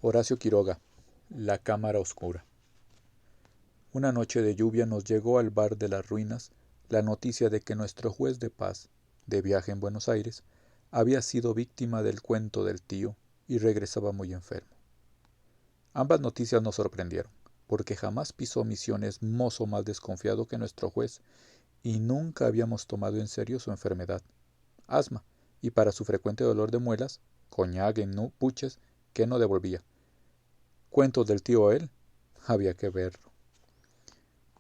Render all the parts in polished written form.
Horacio Quiroga, La cámara oscura. Una noche de lluvia nos llegó al bar de las ruinas la noticia de que nuestro juez de paz, de viaje en Buenos Aires, había sido víctima del cuento del tío y regresaba muy enfermo. Ambas noticias nos sorprendieron, porque jamás pisó Misiones mozo más desconfiado que nuestro juez, y nunca habíamos tomado en serio su enfermedad, asma, y para su frecuente dolor de muelas, coñac en puches que no devolvía. Cuentos del tío él, había que verlo.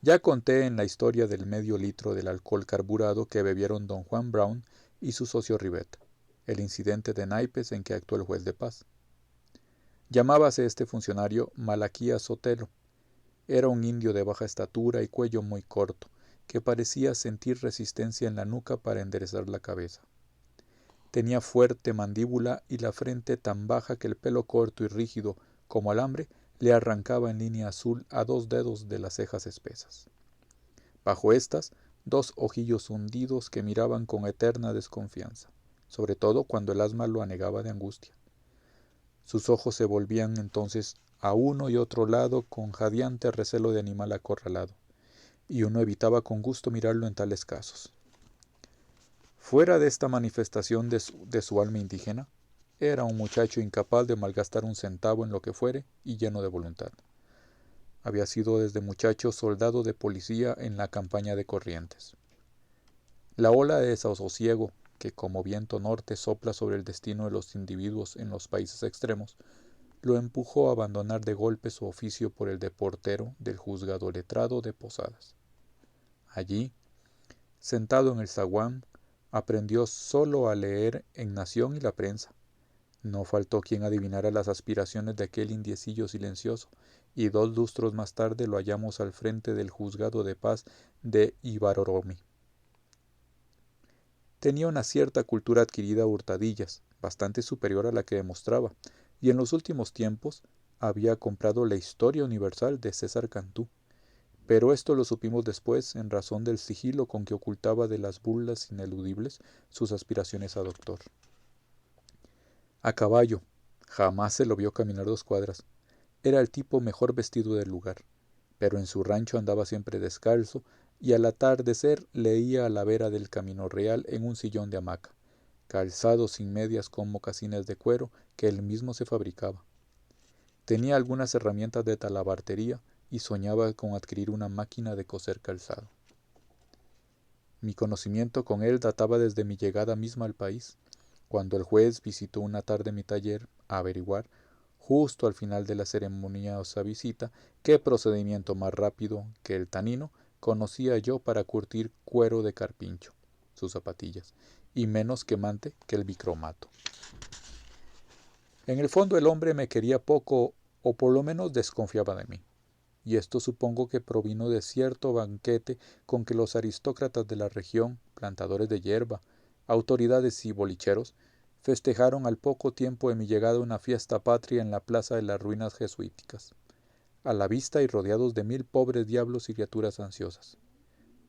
Ya conté en la historia del medio litro del alcohol carburado que bebieron don Juan Brown y su socio Rivette, el incidente de naipes en que actuó el juez de paz. Llamábase este funcionario Malaquías Sotelo. Era un indio de baja estatura y cuello muy corto, que parecía sentir resistencia en la nuca para enderezar la cabeza. Tenía fuerte mandíbula y la frente tan baja que el pelo corto y rígido como alambre le arrancaba en línea azul a 2 dedos de las cejas espesas. Bajo estas, 2 ojillos hundidos que miraban con eterna desconfianza, sobre todo cuando el asma lo anegaba de angustia. Sus ojos se volvían entonces a uno y otro lado con jadeante recelo de animal acorralado, y uno evitaba con gusto mirarlo en tales casos. Fuera de esta manifestación de su alma indígena, era un muchacho incapaz de malgastar un centavo en lo que fuere y lleno de voluntad. Había sido desde muchacho soldado de policía en la campaña de Corrientes. La ola de desasosiego que como viento norte sopla sobre el destino de los individuos en los países extremos, lo empujó a abandonar de golpe su oficio por el de portero del juzgado letrado de Posadas. Allí, sentado en el zaguán, aprendió solo a leer en Nación y la Prensa. No faltó quien adivinara las aspiraciones de aquel indiecillo silencioso, y 2 lustros más tarde lo hallamos al frente del juzgado de paz de Ibaroromi. Tenía una cierta cultura adquirida a hurtadillas, bastante superior a la que demostraba, y en los últimos tiempos había comprado la Historia Universal de César Cantú. Pero esto lo supimos después en razón del sigilo con que ocultaba de las burlas ineludibles sus aspiraciones a doctor. A caballo, jamás se lo vio caminar 2 cuadras. Era el tipo mejor vestido del lugar, pero en su rancho andaba siempre descalzo y al atardecer leía a la vera del camino real en un sillón de hamaca, calzado sin medias con mocasines de cuero que él mismo se fabricaba. Tenía algunas herramientas de talabartería y soñaba con adquirir una máquina de coser calzado. Mi conocimiento con él databa desde mi llegada misma al país, cuando el juez visitó una tarde mi taller a averiguar, justo al final de la ceremoniosa visita, qué procedimiento más rápido que el tanino conocía yo para curtir cuero de carpincho, sus zapatillas, y menos quemante que el bicromato. En el fondo el hombre me quería poco, o por lo menos desconfiaba de mí, y esto supongo que provino de cierto banquete con que los aristócratas de la región, plantadores de hierba, autoridades y bolicheros, festejaron al poco tiempo de mi llegada una fiesta patria en la plaza de las ruinas jesuíticas, a la vista y rodeados de 1000 pobres diablos y criaturas ansiosas.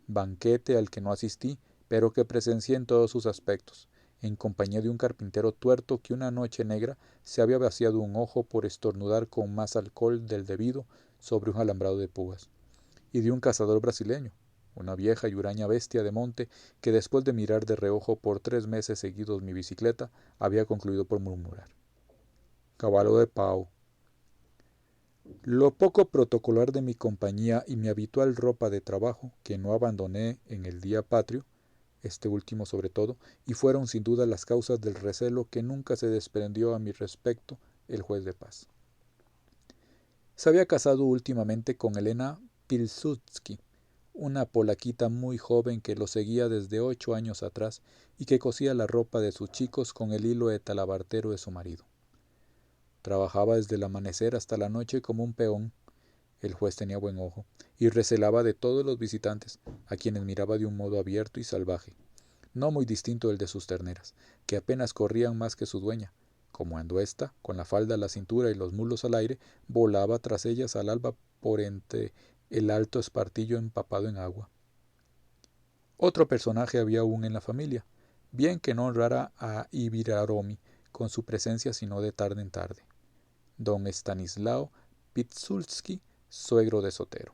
Banquete al que no asistí, pero que presencié en todos sus aspectos, en compañía de un carpintero tuerto que una noche negra se había vaciado un ojo por estornudar con más alcohol del debido sobre un alambrado de púas, y de un cazador brasileño, una vieja y huraña bestia de monte que después de mirar de reojo por 3 meses seguidos mi bicicleta, había concluido por murmurar: «Caballo de pau». Lo poco protocolar de mi compañía y mi habitual ropa de trabajo, que no abandoné en el día patrio, este último sobre todo, y fueron sin duda las causas del recelo que nunca se desprendió a mi respecto el juez de paz. Se había casado últimamente con Elena Pilsudski, una polaquita muy joven que lo seguía desde 8 años atrás y que cosía la ropa de sus chicos con el hilo de talabartero de su marido. Trabajaba desde el amanecer hasta la noche como un peón. El juez tenía buen ojo y recelaba de todos los visitantes, a quienes miraba de un modo abierto y salvaje, no muy distinto del de sus terneras, que apenas corrían más que su dueña, como cuando ésta, con la falda a la cintura y los muslos al aire, volaba tras ellas al alba por entre el alto espartillo empapado en agua. Otro personaje había aún en la familia, bien que no honrara a Ibiraromi con su presencia sino de tarde en tarde. don Stanislao Piłsudski, suegro de Sotelo.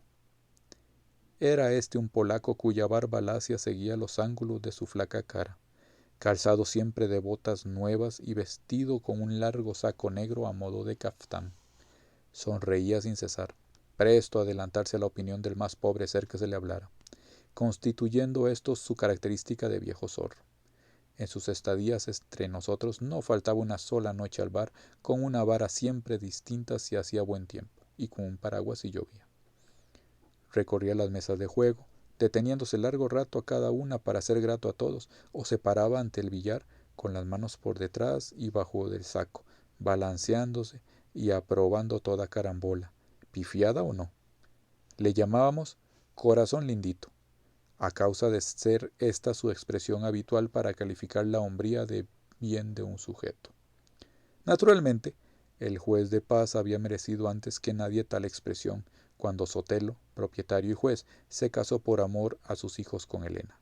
Era este un polaco cuya barba lacia seguía los ángulos de su flaca cara, calzado siempre de botas nuevas y vestido con un largo saco negro a modo de caftán. Sonreía sin cesar, presto a adelantarse a la opinión del más pobre ser que se le hablara, constituyendo esto su característica de viejo zorro. En sus estadías entre nosotros no faltaba una sola noche al bar, con una vara siempre distinta si hacía buen tiempo, y con un paraguas si llovía. Recorría las mesas de juego, deteniéndose largo rato a cada una para ser grato a todos, o se paraba ante el billar con las manos por detrás y bajo del saco, balanceándose y aprobando toda carambola, pifiada o no. Le llamábamos corazón lindito, a causa de ser esta su expresión habitual para calificar la hombría de bien de un sujeto. Naturalmente, el juez de paz había merecido antes que nadie tal expresión, cuando Sotelo, propietario y juez, se casó por amor a sus hijos con Elena.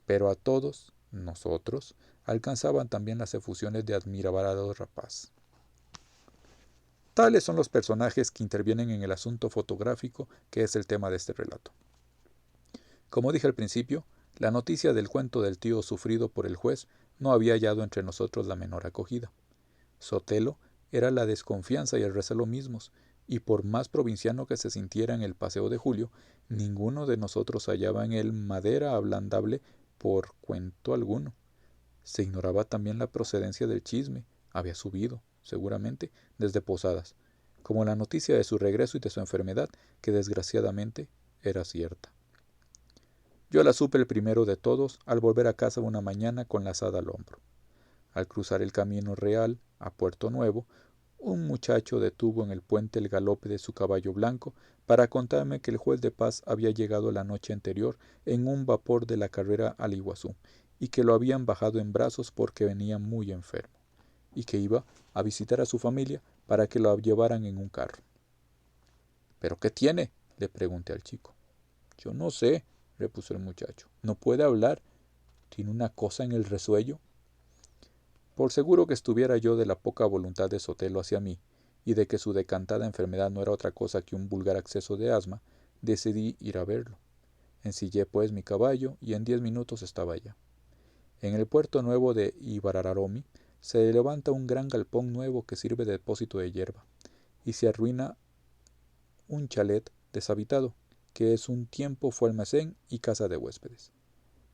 Pero a todos, nosotros, alcanzaban también las efusiones de admirado rapaz. Tales son los personajes que intervienen en el asunto fotográfico que es el tema de este relato. Como dije al principio, la noticia del cuento del tío sufrido por el juez no había hallado entre nosotros la menor acogida. Sotelo era la desconfianza y el recelo mismos, y por más provinciano que se sintiera en el paseo de Julio, ninguno de nosotros hallaba en él madera ablandable por cuento alguno. Se ignoraba también la procedencia del chisme, había subido, seguramente, desde Posadas, como la noticia de su regreso y de su enfermedad, que desgraciadamente era cierta. Yo la supe el primero de todos al volver a casa una mañana con la azada al hombro. Al cruzar el camino real, a Puerto Nuevo, un muchacho detuvo en el puente el galope de su caballo blanco para contarme que el juez de paz había llegado la noche anterior en un vapor de la carrera al Iguazú y que lo habían bajado en brazos porque venía muy enfermo y que iba a visitar a su familia para que lo llevaran en un carro. ¿Pero qué tiene?, le pregunté al chico. Yo no sé, repuso el muchacho. No puede hablar. ¿Tiene una cosa en el resuello? Por seguro que estuviera yo de la poca voluntad de Sotelo hacia mí, y de que su decantada enfermedad no era otra cosa que un vulgar acceso de asma, decidí ir a verlo. Ensillé pues mi caballo y en 10 minutos estaba allá. En el puerto nuevo de Ibarraromi se levanta un gran galpón nuevo que sirve de depósito de hierba, y se arruina un chalet deshabitado, que es un tiempo fue almacén y casa de huéspedes.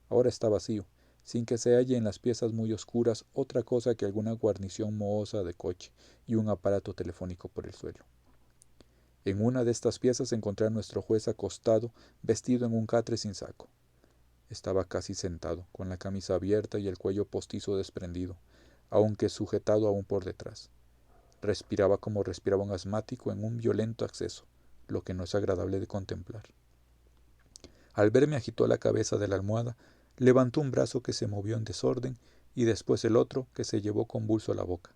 Ahora está vacío, sin que se halle en las piezas muy oscuras otra cosa que alguna guarnición mohosa de coche y un aparato telefónico por el suelo. En una de estas piezas encontré a nuestro juez acostado, vestido en un catre sin saco. Estaba casi sentado, con la camisa abierta y el cuello postizo desprendido, aunque sujetado aún por detrás. Respiraba como respiraba un asmático en un violento acceso, lo que no es agradable de contemplar. Al verme agitó la cabeza de la almohada, levantó un brazo que se movió en desorden y después el otro que se llevó convulso a la boca,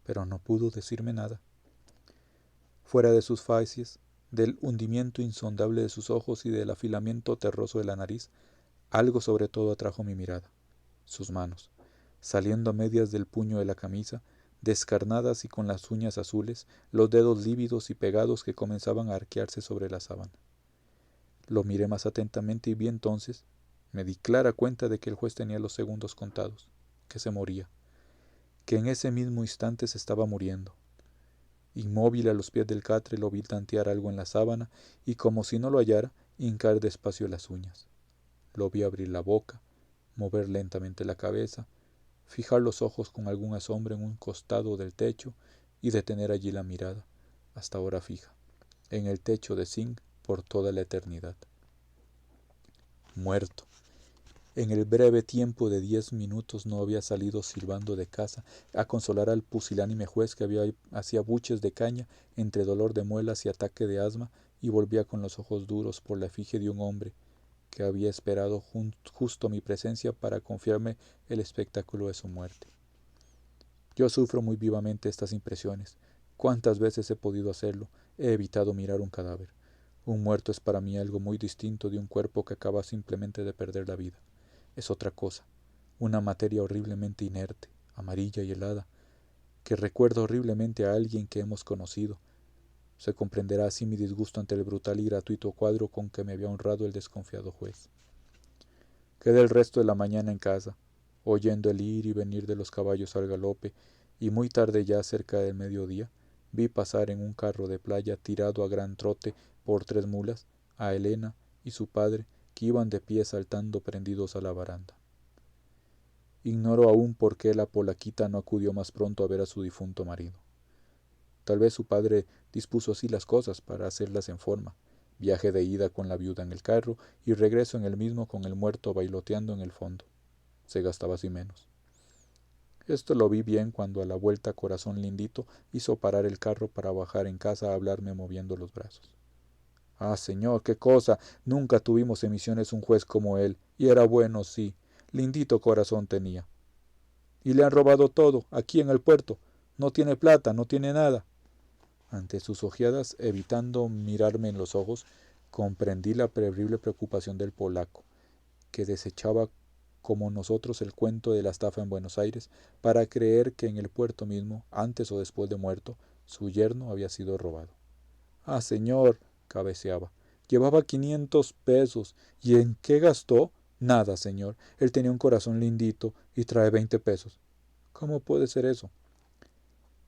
pero no pudo decirme nada. Fuera de sus facies, del hundimiento insondable de sus ojos y del afilamiento terroso de la nariz, algo sobre todo atrajo mi mirada. Sus manos, saliendo a medias del puño de la camisa, descarnadas y con las uñas azules, los dedos lívidos y pegados que comenzaban a arquearse sobre la sábana. Lo miré más atentamente y vi entonces, me di clara cuenta de que el juez tenía los segundos contados, que se moría, que en ese mismo instante se estaba muriendo. Inmóvil a los pies del catre lo vi tantear algo en la sábana y como si no lo hallara, hincar despacio las uñas. Lo vi abrir la boca, mover lentamente la cabeza, fijar los ojos con algún asombro en un costado del techo y detener allí la mirada, hasta ahora fija, en el techo de zinc por toda la eternidad. Muerto. En el breve tiempo de 10 minutos no había salido silbando de casa a consolar al pusilánime juez que hacía buches de caña entre dolor de muelas y ataque de asma y volvía con los ojos duros por la efigie de un hombre que había esperado justo mi presencia para confiarme el espectáculo de su muerte. Yo sufro muy vivamente estas impresiones. ¿Cuántas veces he podido hacerlo? He evitado mirar un cadáver. Un muerto es para mí algo muy distinto de un cuerpo que acaba simplemente de perder la vida. Es otra cosa, una materia horriblemente inerte, amarilla y helada, que recuerda horriblemente a alguien que hemos conocido. Se comprenderá así mi disgusto ante el brutal y gratuito cuadro con que me había honrado el desconfiado juez. Quedé el resto de la mañana en casa, oyendo el ir y venir de los caballos al galope, y muy tarde ya cerca del mediodía, vi pasar en un carro de playa tirado a gran trote por 3 mulas, a Elena y su padre, que iban de pie saltando prendidos a la baranda. Ignoro aún por qué la polaquita no acudió más pronto a ver a su difunto marido. Tal vez su padre dispuso así las cosas para hacerlas en forma. Viaje de ida con la viuda en el carro y regreso en el mismo con el muerto bailoteando en el fondo. Se gastaba así menos. Esto lo vi bien cuando a la vuelta Corazón Lindito hizo parar el carro para bajar en casa a hablarme moviendo los brazos. Ah, señor, qué cosa. Nunca tuvimos en Misiones un juez como él. Y era bueno, sí. Lindito corazón tenía. Y le han robado todo, aquí en el puerto. No tiene plata, no tiene nada. Ante sus ojeadas, evitando mirarme en los ojos, comprendí la terrible preocupación del polaco, que desechaba como nosotros el cuento de la estafa en Buenos Aires, para creer que en el puerto mismo, antes o después de muerto, su yerno había sido robado. Ah, señor, cabeceaba, llevaba 500 pesos. ¿Y en qué gastó? Nada, señor. Él tenía un corazón lindito y trae 20 pesos. ¿Cómo puede ser eso?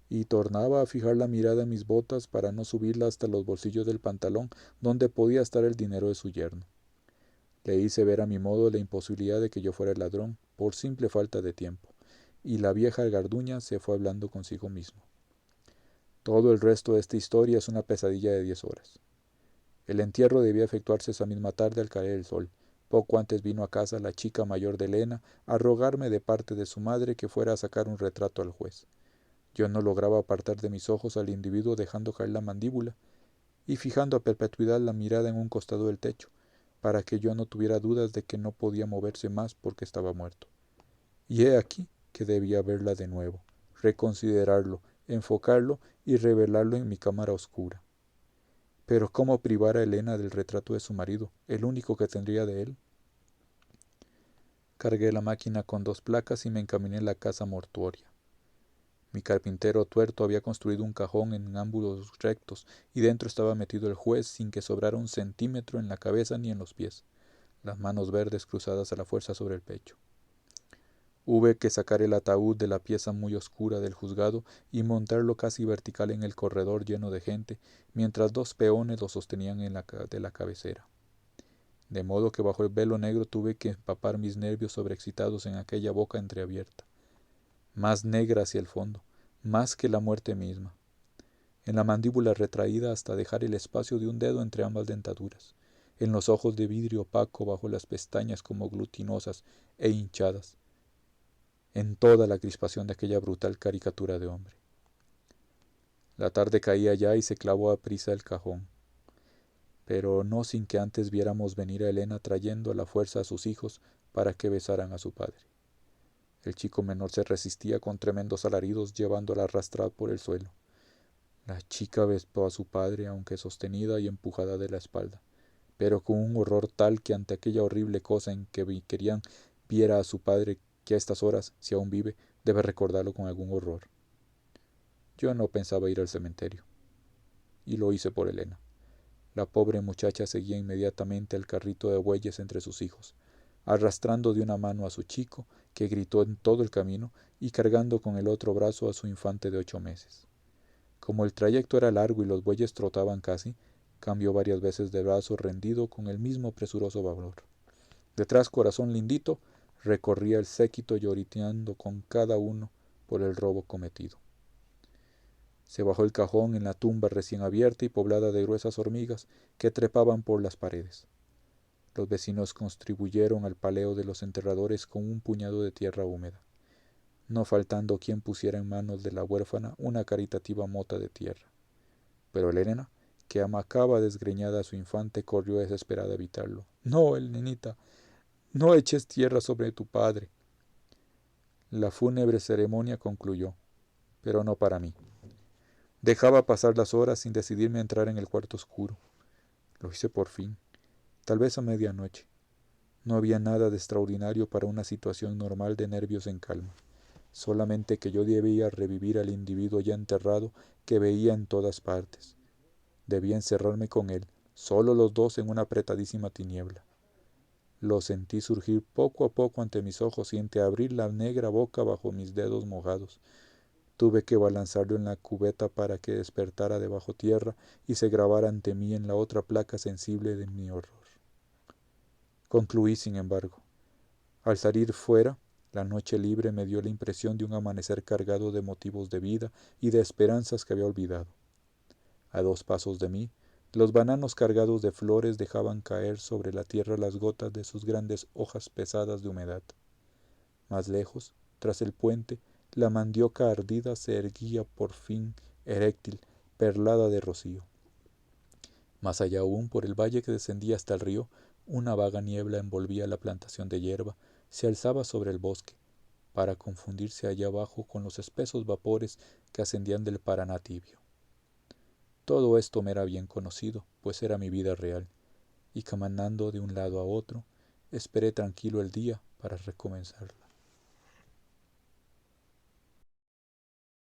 Y tornaba a fijar la mirada en mis botas para no subirla hasta los bolsillos del pantalón, donde podía estar el dinero de su yerno. Le hice ver a mi modo la imposibilidad de que yo fuera el ladrón, por simple falta de tiempo, y la vieja garduña se fue hablando consigo mismo. Todo el resto de esta historia es una pesadilla de 10 horas. El entierro debía efectuarse esa misma tarde al caer el sol. Poco antes vino a casa la chica mayor de Elena a rogarme de parte de su madre que fuera a sacar un retrato al juez. Yo no lograba apartar de mis ojos al individuo dejando caer la mandíbula y fijando a perpetuidad la mirada en un costado del techo, para que yo no tuviera dudas de que no podía moverse más porque estaba muerto. Y he aquí que debía verla de nuevo, reconsiderarlo, enfocarlo y revelarlo en mi cámara oscura. Pero ¿cómo privar a Elena del retrato de su marido, el único que tendría de él? Cargué la máquina con 2 placas y me encaminé a la casa mortuoria. Mi carpintero tuerto había construido un cajón en ángulos rectos, y dentro estaba metido el juez sin que sobrara un centímetro en la cabeza ni en los pies, las manos verdes cruzadas a la fuerza sobre el pecho. Hube que sacar el ataúd de la pieza muy oscura del juzgado y montarlo casi vertical en el corredor lleno de gente, mientras 2 peones lo sostenían de la cabecera. De modo que bajo el velo negro tuve que empapar mis nervios sobreexcitados en aquella boca entreabierta, más negra hacia el fondo, más que la muerte misma, en la mandíbula retraída hasta dejar el espacio de un dedo entre ambas dentaduras, en los ojos de vidrio opaco bajo las pestañas como glutinosas e hinchadas, en toda la crispación de aquella brutal caricatura de hombre. La tarde caía ya y se clavó a prisa el cajón, pero no sin que antes viéramos venir a Elena trayendo a la fuerza a sus hijos para que besaran a su padre. El chico menor se resistía con tremendos alaridos, llevándola arrastrada por el suelo. La chica besó a su padre, aunque sostenida y empujada de la espalda, pero con un horror tal que ante aquella horrible cosa en que querían viera a su padre, que a estas horas, si aún vive, debe recordarlo con algún horror. Yo no pensaba ir al cementerio, y lo hice por Elena. La pobre muchacha seguía inmediatamente el carrito de bueyes entre sus hijos, arrastrando de una mano a su chico, que gritó en todo el camino, y cargando con el otro brazo a su infante de 8 meses. Como el trayecto era largo y los bueyes trotaban casi, cambió varias veces de brazo rendido con el mismo presuroso valor. Detrás Corazón Lindito recorría el séquito lloriqueando con cada uno por el robo cometido. Se bajó el cajón en la tumba recién abierta y poblada de gruesas hormigas que trepaban por las paredes. Los vecinos contribuyeron al paleo de los enterradores con un puñado de tierra húmeda, no faltando quien pusiera en manos de la huérfana una caritativa mota de tierra. Pero Elena, que amacaba desgreñada a su infante, corrió desesperada a evitarlo. «No, Elenita, no eches tierra sobre tu padre». La fúnebre ceremonia concluyó, pero no para mí. Dejaba pasar las horas sin decidirme a entrar en el cuarto oscuro. Lo hice por fin, tal vez a medianoche. No había nada de extraordinario para una situación normal de nervios en calma. solamente que yo debía revivir al individuo ya enterrado que veía en todas partes. Debía encerrarme con él, solo los dos en una apretadísima tiniebla. Lo sentí surgir poco a poco ante mis ojos y entreabrir la negra boca bajo mis dedos mojados. Tuve que balanzarlo en la cubeta para que despertara de bajo tierra y se grabara ante mí en la otra placa sensible de mi horror. Concluí, sin embargo. Al salir fuera, la noche libre me dio la impresión de un amanecer cargado de motivos de vida y de esperanzas que había olvidado. A 2 pasos de mí, los bananos cargados de flores dejaban caer sobre la tierra las gotas de sus grandes hojas pesadas de humedad. Más lejos, tras el puente, la mandioca ardida se erguía por fin eréctil, perlada de rocío. Más allá aún, por el valle que descendía hasta el río, una vaga niebla envolvía la plantación de hierba, se alzaba sobre el bosque, para confundirse allá abajo con los espesos vapores que ascendían del Paraná tibio. Todo esto me era bien conocido, pues era mi vida real, y caminando de un lado a otro, esperé tranquilo el día para recomenzarlo.